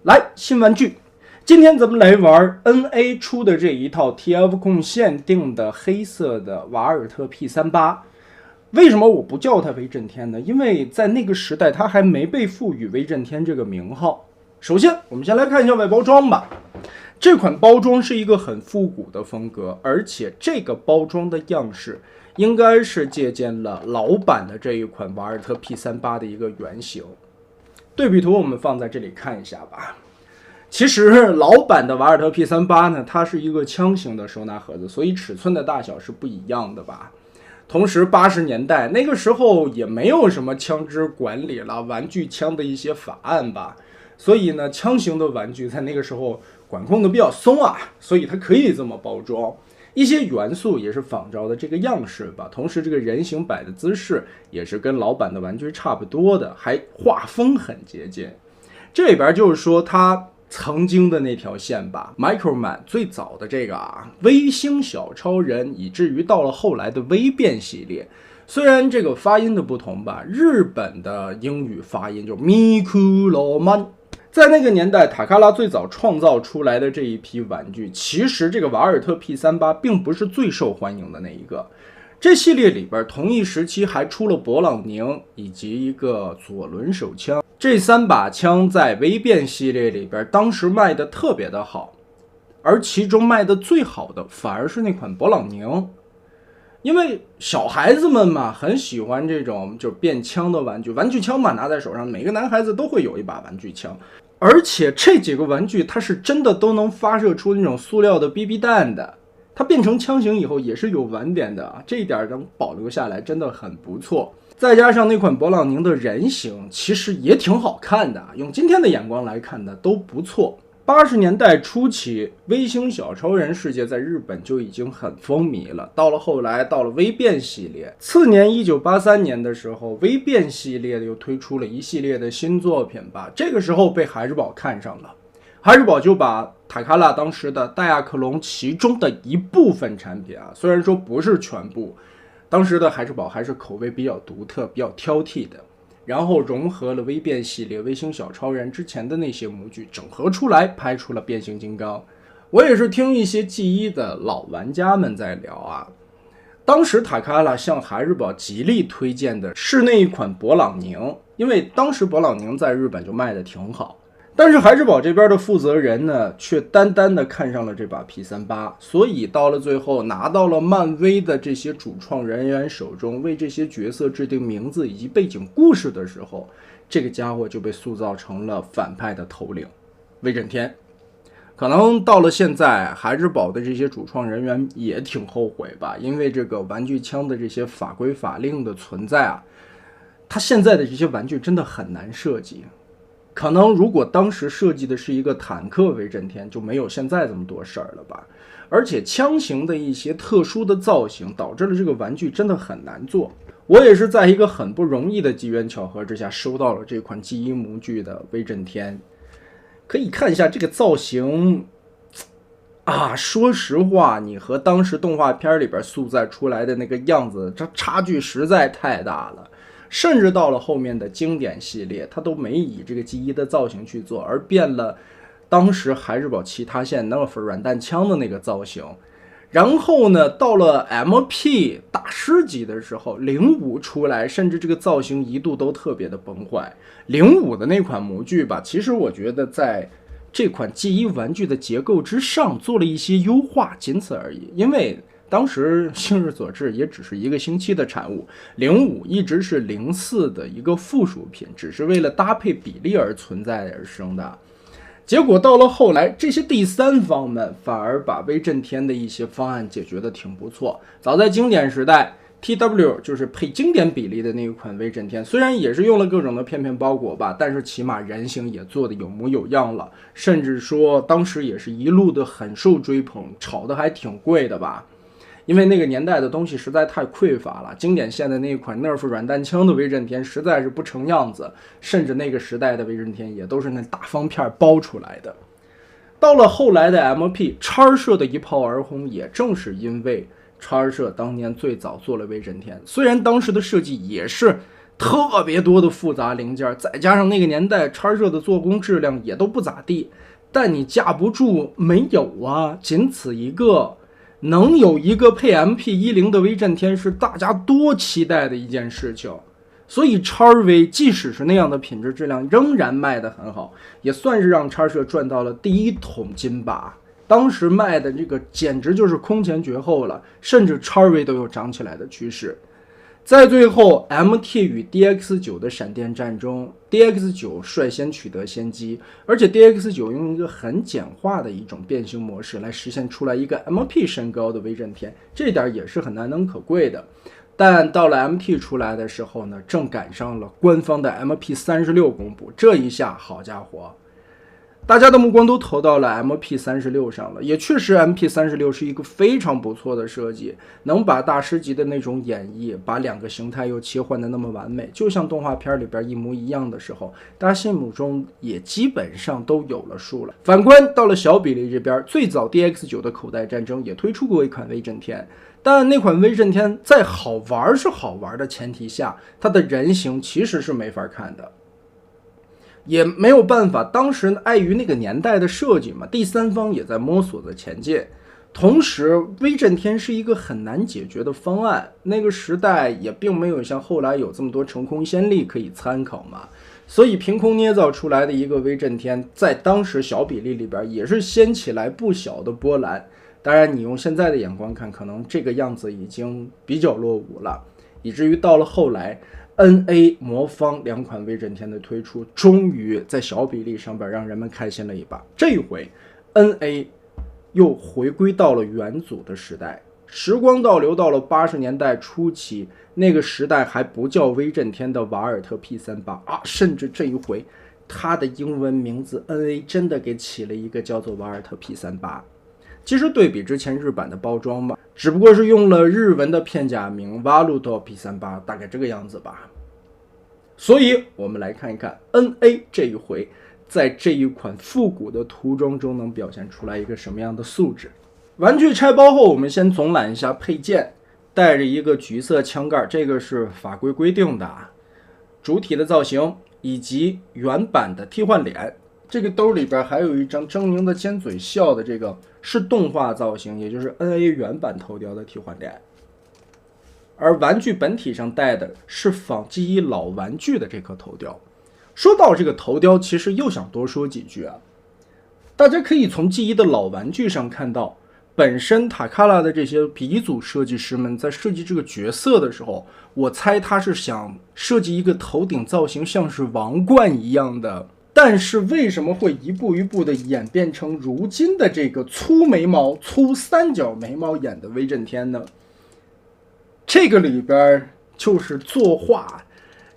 来，新玩具，今天咱们来玩 NA 出的这一套 TF 控限定的黑色的瓦尔特 P38。为什么我不叫它威震天呢？因为在那个时代，它还没被赋予威震天这个名号。首先，我们先来看一下外包装吧。这款包装是一个很复古的风格，而且这个包装的样式应该是借鉴了老版的这一款瓦尔特 P38 的一个原型。对比图我们放在这里看一下吧。其实老版的瓦尔特 P38 呢，它是一个枪型的收纳盒子，所以尺寸的大小是不一样的吧。同时80年代那个时候也没有什么枪支管理了，玩具枪的一些法案吧，所以呢，枪型的玩具在那个时候管控的比较松啊，所以它可以这么包装。一些元素也是仿照的这个样式吧，同时这个人形摆的姿势也是跟老版的玩具差不多的，还画风很接近。这里边就是说它曾经的那条线吧 ，Microman 最早的这个微星小超人，以至于到了后来的微变系列，虽然这个发音的不同吧，日本的英语发音就 Mikuloman。在那个年代，塔卡拉最早创造出来的这一批玩具，其实这个瓦尔特 P38 并不是最受欢迎的那一个。这系列里边，同一时期还出了勃朗宁以及一个左轮手枪。这3把枪在微变系列里边，当时卖的特别的好，而其中卖的最好的反而是那款勃朗宁。因为小孩子们嘛，很喜欢这种就变枪的玩具，玩具枪嘛，拿在手上，每个男孩子都会有一把玩具枪。而且这几个玩具它是真的都能发射出那种塑料的 BB 弹的，它变成枪型以后也是有晚点的，这一点能保留下来真的很不错。再加上那款勃朗宁的人形其实也挺好看的，用今天的眼光来看的都不错。80年代初期，微星小超人世界在日本就已经很风靡了。到了后来，到了微变系列，次年1983年的时候，微变系列又推出了一系列的新作品吧。这个时候被海之宝看上了，海之宝就把塔卡拉当时的戴亚克隆其中的一部分产品虽然说不是全部，当时的海之宝还是口味比较独特、比较挑剔的。然后融合了微变系列、微星小超人之前的那些模具，整合出来拍出了变形金刚。我也是听一些G1的老玩家们在聊当时塔卡拉向海之宝极力推荐的是那一款勃朗宁，因为当时勃朗宁在日本就卖的挺好。但是海之宝这边的负责人呢，却单单的看上了这把 P38， 所以到了最后拿到了漫威的这些主创人员手中，为这些角色制定名字以及背景故事的时候，这个家伙就被塑造成了反派的头领威震天。可能到了现在，海之宝的这些主创人员也挺后悔吧，因为这个玩具枪的这些法规法令的存在它现在的这些玩具真的很难设计。可能如果当时设计的是一个坦克威震天，就没有现在这么多事儿了吧。而且枪型的一些特殊的造型导致了这个玩具真的很难做。我也是在一个很不容易的机缘巧合之下收到了这款G1模具的威震天。可以看一下这个造型说实话，你和当时动画片里边塑造出来的那个样子，这差距实在太大了。甚至到了后面的经典系列，它都没以这个G1的造型去做，而变了当时海之宝其他线Nerf软弹枪的那个造型。然后呢，到了 MP 大师级的时候，05出来，甚至这个造型一度都特别的崩坏。05的那款模具吧，其实我觉得在这款G1玩具的结构之上做了一些优化，仅此而已。因为当时星日所致也只是一个星期的产物，05一直是04的一个附属品，只是为了搭配比例而存在而生的。结果到了后来，这些第三方们反而把威震天的一些方案解决的挺不错。早在经典时代 ，TW 就是配经典比例的那一款威震天，虽然也是用了各种的片片包裹吧，但是起码人形也做的有模有样了，甚至说当时也是一路的很受追捧，炒的还挺贵的吧。因为那个年代的东西实在太匮乏了，经典线的那款 Nerf 软弹枪的威震天实在是不成样子，甚至那个时代的威震天也都是那大方片包出来的。到了后来的 MP， 叉社的一炮而红，也正是因为叉社当年最早做了威震天，虽然当时的设计也是特别多的复杂零件，再加上那个年代叉社的做工质量也都不咋地，但你架不住没有啊，仅此一个，能有一个配 MP10的威震天是大家多期待的一件事情。所以叉 V 即使是那样的品质质量，仍然卖得很好，也算是让叉社赚到了第一桶金吧。当时卖的这个简直就是空前绝后了，甚至叉 V 都有涨起来的趋势。在最后 MT 与 DX9 的闪电战中， DX9 率先取得先机，而且 DX9 用一个很简化的一种变形模式来实现出来一个 MP 身高的威震天，这点也是很难能可贵的。但到了 MT 出来的时候呢，正赶上了官方的 MP36 公布，这一下好家伙，大家的目光都投到了 MP36 上了，也确实 MP36 是一个非常不错的设计，能把大师级的那种演绎，把两个形态又切换的那么完美，就像动画片里边一模一样的时候，大家心目中也基本上都有了数了。反观到了小比例这边，最早 DX9 的口袋战争也推出过一款威震天，但那款威震天在好玩是好玩的前提下，它的人形其实是没法看的，也没有办法，当时碍于那个年代的设计嘛，第三方也在摸索着前进。同时威震天是一个很难解决的方案，那个时代也并没有像后来有这么多成空先例可以参考嘛，所以凭空捏造出来的一个威震天，在当时小比例里边也是掀起来不小的波澜。当然你用现在的眼光看，可能这个样子已经比较落伍了，以至于到了后来NA 魔方两款威震天的推出，终于在小比例上边让人们开心了一把。这一回 NA 又回归到了元祖的时代，时光倒流到了80年代初期，那个时代还不叫威震天的瓦尔特 P38啊，甚至这一回它的英文名字 NA 真的给起了一个叫做瓦尔特 P38。其实对比之前日版的包装吧，只不过是用了日文的片假名 Valuto P38， 大概这个样子吧。所以我们来看一看 NA 这一回在这一款复古的涂装中能表现出来一个什么样的素质。玩具拆包后，我们先总览一下配件，带着一个橘色枪盖，这个是法规规定的啊，主体的造型以及原版的替换脸。这个兜里边还有一张狰狞的尖嘴笑的，这个是动画造型，也就是 NA 原版头雕的替换脸。而玩具本体上带的是仿记忆老玩具的这颗头雕。说到这个头雕，其实又想多说几句啊。大家可以从记忆的老玩具上看到，本身塔卡拉的这些鼻祖设计师们在设计这个角色的时候，我猜他是想设计一个头顶造型像是王冠一样的，但是为什么会一步一步的演变成如今的这个粗眉毛、粗三角眉毛眼的威震天呢？这个里边就是作画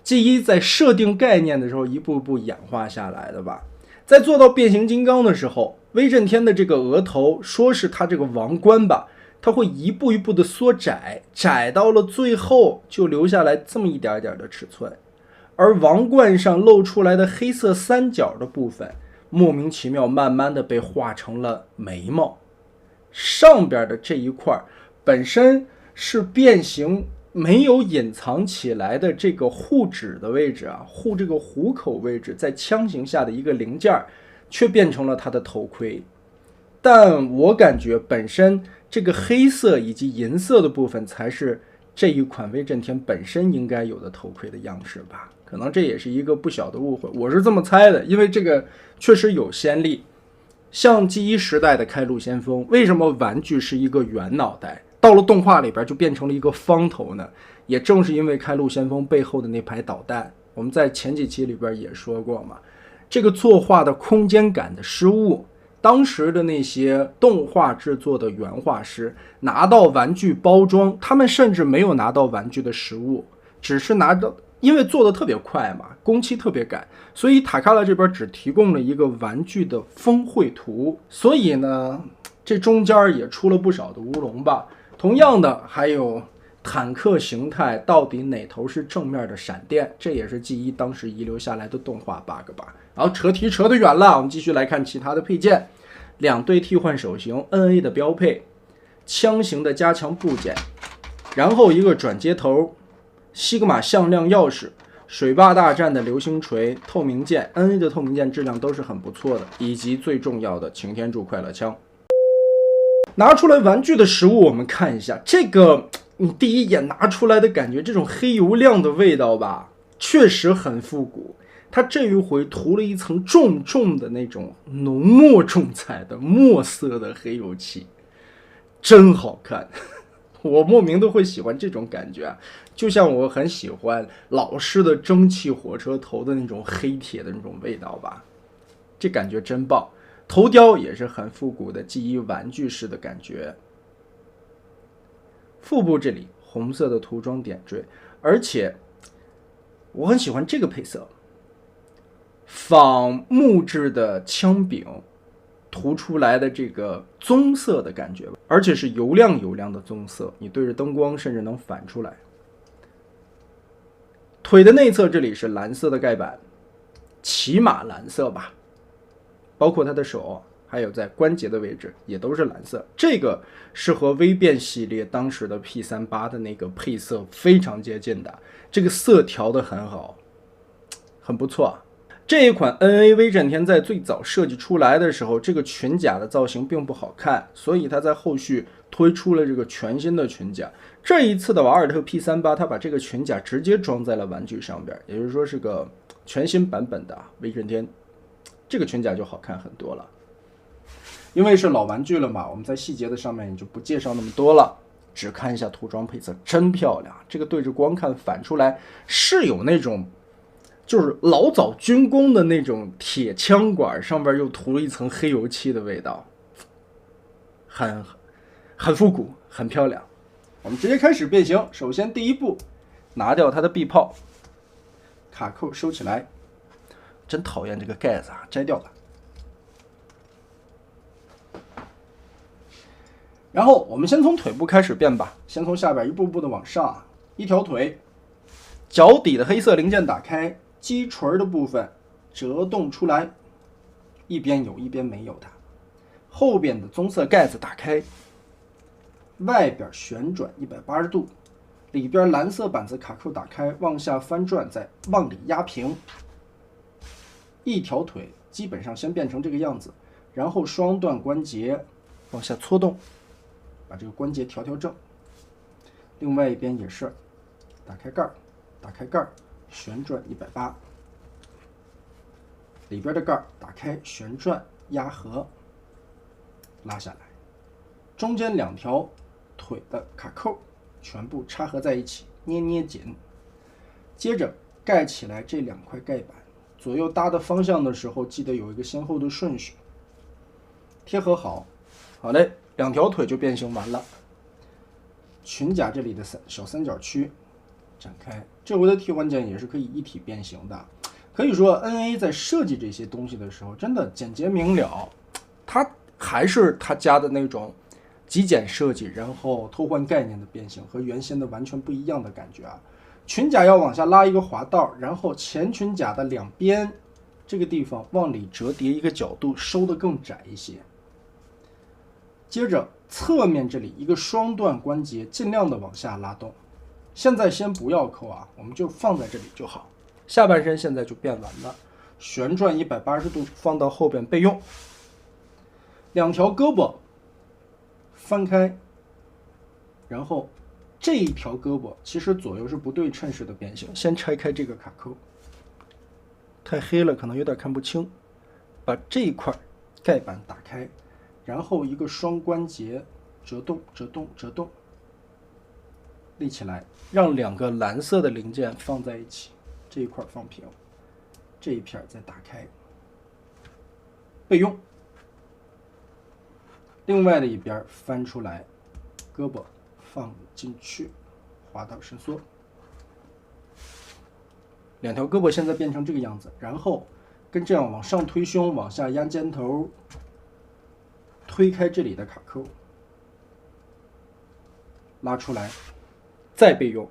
记忆在设定概念的时候一步步演化下来的吧。在做到变形金刚的时候，威震天的这个额头说是他这个王冠吧，它会一步一步的缩窄，窄到了最后就留下来这么一点点的尺寸。而王冠上露出来的黑色三角的部分，莫名其妙慢慢的被画成了眉毛。上边的这一块本身是变形没有隐藏起来的这个护指的位置啊，护这个虎口位置，在枪形下的一个零件，却变成了他的头盔。但我感觉本身这个黑色以及银色的部分才是这一款威震天本身应该有的头盔的样式吧，可能这也是一个不小的误会，我是这么猜的，因为这个确实有先例。像记忆时代的开路先锋，为什么玩具是一个圆脑袋，到了动画里边就变成了一个方头呢？也正是因为开路先锋背后的那排导弹，我们在前几期里边也说过嘛，这个作画的空间感的失误，当时的那些动画制作的原画师拿到玩具包装，他们甚至没有拿到玩具的实物，只是拿到，因为做的特别快嘛，工期特别赶，所以塔卡拉这边只提供了一个玩具的风绘图，所以呢这中间也出了不少的乌龙吧。同样的还有坦克形态到底哪头是正面的闪电，这也是记忆当时遗留下来的动画 bug 吧。然后扯题扯得远了，我们继续来看其他的配件。两对替换手型 NA 的标配，枪型的加强部件，然后一个转接头，西格玛向量钥匙，水坝大战的流星锤、透明剑 ，NA 的透明剑质量都是很不错的，以及最重要的擎天柱快乐枪。拿出来玩具的实物，我们看一下这个，你第一眼拿出来的感觉，这种黑油亮的味道吧，确实很复古。它这一回涂了一层重重的那种浓墨重彩的墨色的黑油漆，真好看。我莫名的会喜欢这种感觉啊，就像我很喜欢老式的蒸汽火车头的那种黑铁的那种味道吧，这感觉真棒。头雕也是很复古的记忆玩具式的感觉。腹部这里红色的涂装点缀，而且我很喜欢这个配色，仿木质的枪柄涂出来的这个棕色的感觉，而且是油亮油亮的棕色，你对着灯光甚至能反出来。腿的内侧这里是蓝色的盖板，起码蓝色吧，包括它的手还有在关节的位置也都是蓝色，这个是和微变系列当时的 P38 的那个配色非常接近的，这个色调的很好，很不错。这一款 NA 威震天在最早设计出来的时候，这个裙甲的造型并不好看，所以它在后续推出了这个全新的裙甲。这一次的瓦尔特 P38，它把这个裙甲直接装在了玩具上边，也就是说是个全新版本的威震天，这个裙甲就好看很多了。因为是老玩具了嘛，我们在细节的上面也就不介绍那么多了，只看一下涂装配色，真漂亮。这个对着光看反出来是有那种就是老早军工的那种铁枪管上边又涂了一层黑油漆的味道，很复古，很漂亮。我们直接开始变形。首先第一步，拿掉它的臂炮，卡扣收起来。真讨厌这个盖子啊，摘掉吧。然后我们先从腿部开始变吧，先从下边一步步的往上，一条腿，脚底的黑色零件打开。击锤的部分折动出来，一边有一边没有的。后边的棕色盖子打开，外边旋转180度，里边蓝色板子卡扣打开，往下翻转，再往里压平。一条腿基本上先变成这个样子，然后双段关节往下搓动，把这个关节调正。另外一边也是，打开盖儿，打开盖儿。旋转180，里边的盖儿打开，旋转压合，拉下来，中间两条腿的卡扣全部插合在一起，捏紧。接着盖起来这两块盖板，左右搭的方向的时候，记得有一个先后的顺序。贴合好，好嘞，两条腿就变形完了。裙甲这里的小三角区展开，这回的替换件也是可以一体变形的。可以说 NA 在设计这些东西的时候真的简洁明了，它还是它家的那种极简设计，然后偷换概念的变形，和原先的完全不一样的感觉啊。裙甲要往下拉一个滑道，然后前裙甲的两边这个地方往里折叠一个角度，收得更窄一些。接着侧面这里一个双段关节尽量的往下拉动，现在先不要扣啊，我们就放在这里就好。下半身现在就变完了，旋转180度放到后边备用。两条胳膊翻开，然后这一条胳膊其实左右是不对称式的变形，先拆开这个卡扣，太黑了可能有点看不清，把这一块盖板打开，然后一个双关节折动，立起来，让两个蓝色的零件放在一起，这一块放平，这一片再打开，备用。另外的一边翻出来，胳膊放进去，滑道伸缩。两条胳膊现在变成这个样子，然后跟这样往上推胸，往下压肩头，推开这里的卡扣，拉出来，再备用。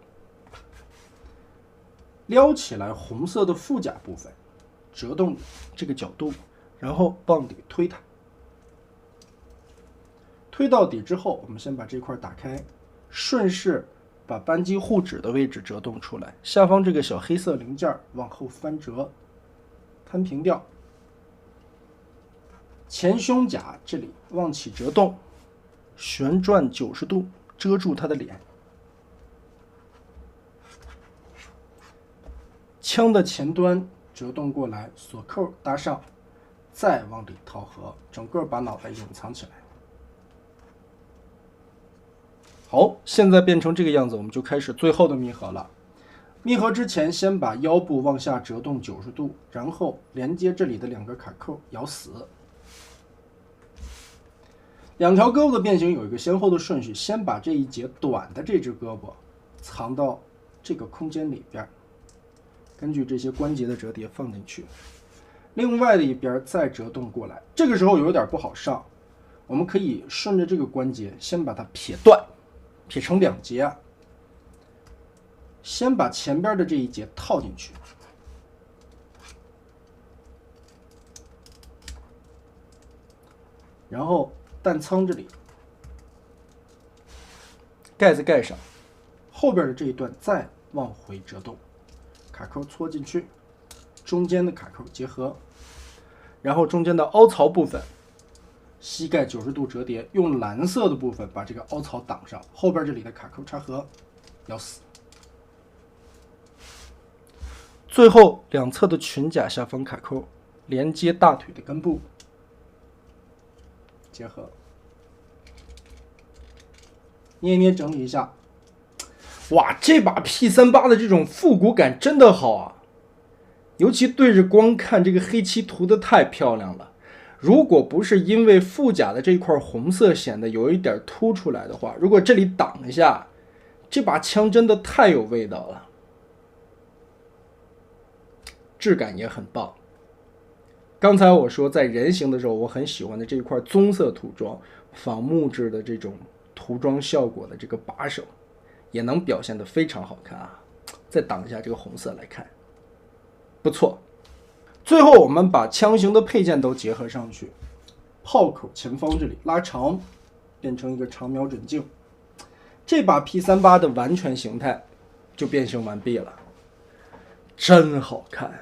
撩起来红色的腹甲部分，折动这个角度，然后往里推它。推到底之后，我们先把这块打开，顺势把扳机护指的位置折动出来，下方这个小黑色零件往后翻折，摊平掉。前胸甲这里往起折动，旋转90度，遮住它的脸。枪的前端折动过来，锁扣搭上，再往里套合，整个把脑袋隐藏起来。好，现在变成这个样子，我们就开始最后的密合了。密合之前，先把腰部往下折动90度，然后连接这里的2个卡扣，咬死。2条胳膊的变形有一个先后的顺序，先把这一节短的这只胳膊藏到这个空间里边，根据这些关节的折叠放进去，另外的一边再折动过来。这个时候有点不好上，我们可以顺着这个关节先把它撇断，撇成2节啊。先把前边的这一节套进去，然后弹仓这里盖子盖上，后边的这一段再往回折动，卡扣搓进去，中间的卡扣结合，然后中间的凹槽部分膝盖90度折叠，用蓝色的部分把这个凹槽挡上，后边这里的卡扣插合，咬死。最后两侧的裙甲下方卡扣连接大腿的根部，结合，捏一捏整理一下。哇，这把 P38 的这种复古感真的好啊，尤其对着光看，这个黑漆涂的太漂亮了。如果不是因为副甲的这块红色显得有一点凸出来的话，如果这里挡一下，这把枪真的太有味道了，质感也很棒。刚才我说在人形的时候，我很喜欢的这一块棕色涂装，仿木质的这种涂装效果的这个把手，也能表现得非常好看啊。再挡一下这个红色来看，不错。最后我们把枪型的配件都结合上去，炮口前方这里拉长，变成一个长瞄准镜。这把 P38 的完全形态就变形完毕了，真好看，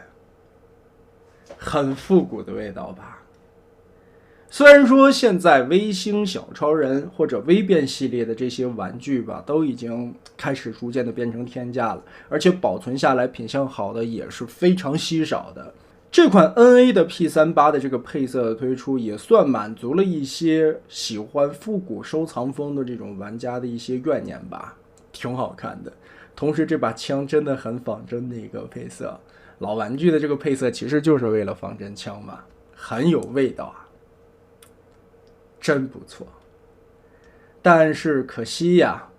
很复古的味道吧。虽然说现在微星小超人或者微变系列的这些玩具吧，都已经开始逐渐的变成天价了，而且保存下来品相好的也是非常稀少的。这款 NA 的 P38 的这个配色的推出，也算满足了一些喜欢复古收藏风的这种玩家的一些怨念吧，挺好看的。同时这把枪真的很仿真的一个配色，老玩具的这个配色其实就是为了仿真枪嘛，很有味道啊，真不错。但是可惜呀，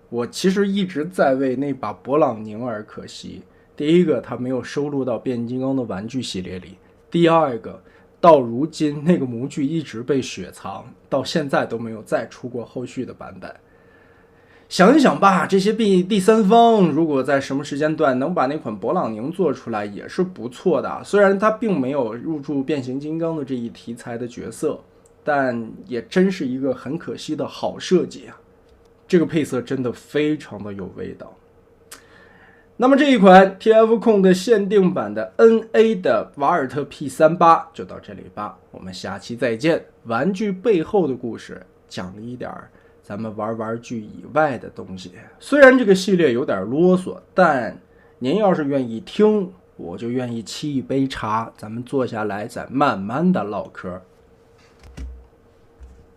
我其实一直在为那把勃朗宁而可惜。第一个，它没有收录到变形金刚的玩具系列里；第二个，到如今那个模具一直被雪藏，到现在都没有再出过后续的版本。想一想吧，这些第三方如果在什么时间段能把那款勃朗宁做出来也是不错的，虽然它并没有入驻变形金刚的这一题材的角色，但也真是一个很可惜的好设计啊。这个配色真的非常的有味道。那么这一款 TF 控的限定版的 NA 的瓦尔特 P38 就到这里吧，我们下期再见。玩具背后的故事，讲了一点咱们玩具以外的东西。虽然这个系列有点啰嗦，但您要是愿意听，我就愿意沏一杯茶，咱们坐下来再慢慢的唠嗑。